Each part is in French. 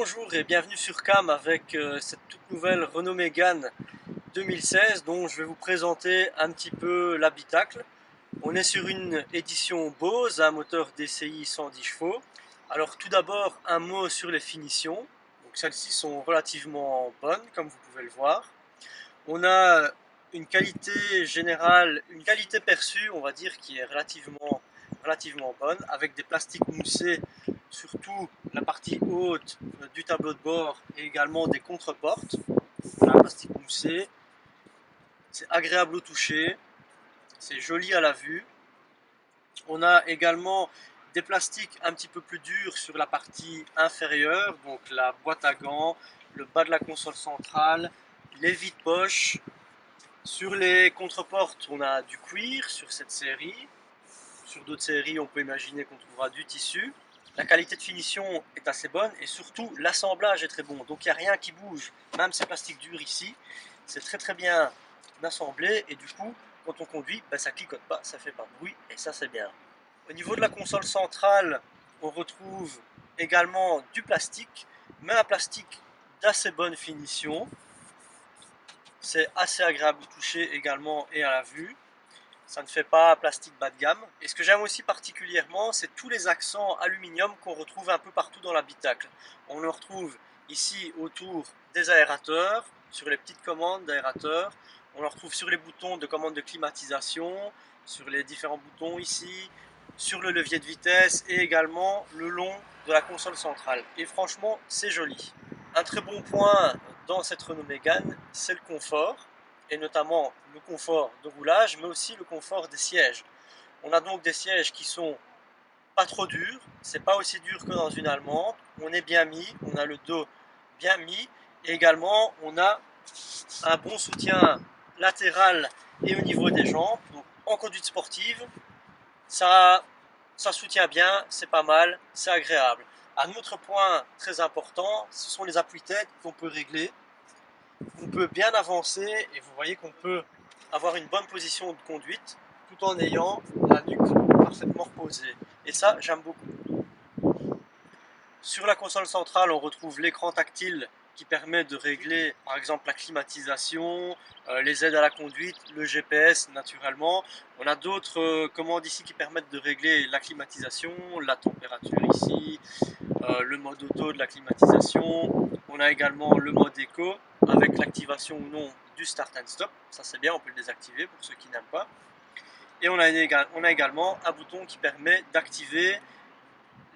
Bonjour et bienvenue sur Cam avec cette toute nouvelle Renault Mégane 2016 dont je vais vous présenter un petit peu l'habitacle. On est sur une édition Bose, un moteur DCI 110 chevaux. Alors tout d'abord un mot sur les finitions. Donc celles-ci sont relativement bonnes comme vous pouvez le voir. On a une qualité générale, une qualité perçue on va dire qui est relativement bonne avec des plastiques moussés surtout la partie haute du tableau de bord et également des contreportes. Un plastique moussé, c'est agréable au toucher, c'est joli à la vue. On a également des plastiques un petit peu plus durs sur la partie inférieure, donc la boîte à gants, le bas de la console centrale, les vides-poches. Sur les contreportes, on a du cuir sur cette série. Sur d'autres séries, on peut imaginer qu'on trouvera du tissu. La qualité de finition est assez bonne et surtout l'assemblage est très bon. Donc il n'y a rien qui bouge, même ces plastiques durs ici. C'est très bien assemblé et du coup, quand on conduit, ça cliquote pas, ça fait pas de bruit et ça c'est bien. Au niveau de la console centrale, on retrouve également du plastique, mais un plastique d'assez bonne finition. C'est assez agréable au toucher également et à la vue. Ça ne fait pas plastique bas de gamme. Et ce que j'aime aussi particulièrement, c'est tous les accents aluminium qu'on retrouve un peu partout dans l'habitacle. On le retrouve ici autour des aérateurs, sur les petites commandes d'aérateurs. On le retrouve sur les boutons de commande de climatisation, sur les différents boutons ici, sur le levier de vitesse et également le long de la console centrale. Et franchement, c'est joli. Un très bon point dans cette Renault Mégane, c'est le confort et notamment le confort de roulage, mais aussi le confort des sièges. On a donc des sièges qui sont pas trop durs, c'est pas aussi dur que dans une allemande, on est bien mis, on a le dos bien mis, et également on a un bon soutien latéral et au niveau des jambes. Donc en conduite sportive, ça soutient bien, c'est pas mal, c'est agréable. Un autre point très important, ce sont les appuis-têtes qu'on peut régler. On peut bien avancer et vous voyez qu'on peut avoir une bonne position de conduite tout en ayant la nuque parfaitement reposée. Et ça, j'aime beaucoup. Sur la console centrale, on retrouve l'écran tactile qui permet de régler par exemple la climatisation, les aides à la conduite, le GPS naturellement. On a d'autres commandes ici qui permettent de régler la climatisation, la température ici, le mode auto de la climatisation. On a également le mode éco avec l'activation ou non du start and stop. Ça c'est bien, on peut le désactiver pour ceux qui n'aiment pas. Et on a également un bouton qui permet d'activer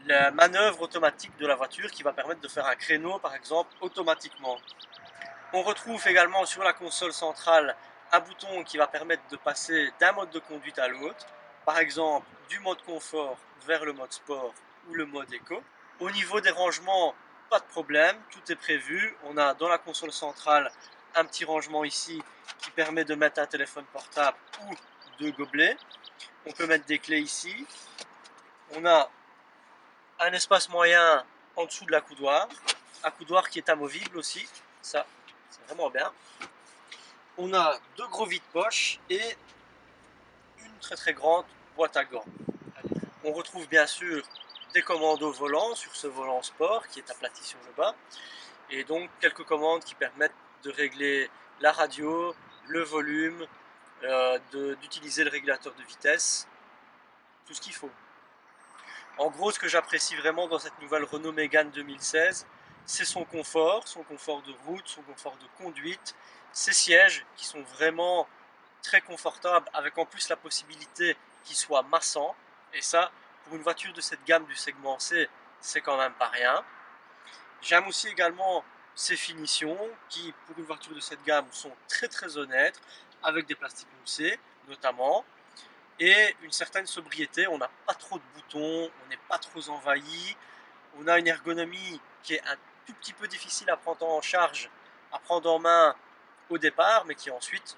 la manœuvre automatique de la voiture qui va permettre de faire un créneau par exemple automatiquement. On retrouve également sur la console centrale un bouton qui va permettre de passer d'un mode de conduite à l'autre, par exemple du mode confort vers le mode sport ou le mode éco. Au niveau des rangements, pas de problème, tout est prévu. On a dans la console centrale un petit rangement ici qui permet de mettre un téléphone portable ou deux gobelets. On peut mettre des clés ici. On a un espace moyen en dessous de l'accoudoir, un coudoir qui est amovible aussi, ça c'est vraiment bien. On a deux gros vides-poches et une très grande boîte à gants. On retrouve bien sûr des commandes au volant sur ce volant sport qui est aplati sur le bas et donc quelques commandes qui permettent de régler la radio, le volume, d'utiliser le régulateur de vitesse, tout ce qu'il faut. En gros, ce que j'apprécie vraiment dans cette nouvelle Renault Mégane 2016, c'est son confort de route, son confort de conduite, ses sièges qui sont vraiment très confortables avec en plus la possibilité qu'ils soient massants. Et ça, pour une voiture de cette gamme du segment C, c'est quand même pas rien. J'aime aussi également ses finitions qui, pour une voiture de cette gamme, sont très honnêtes avec des plastiques moussés notamment. Et une certaine sobriété, on n'a pas trop de boutons, on n'est pas trop envahi, on a une ergonomie qui est un tout petit peu difficile à prendre en charge, à prendre en main au départ, mais qui ensuite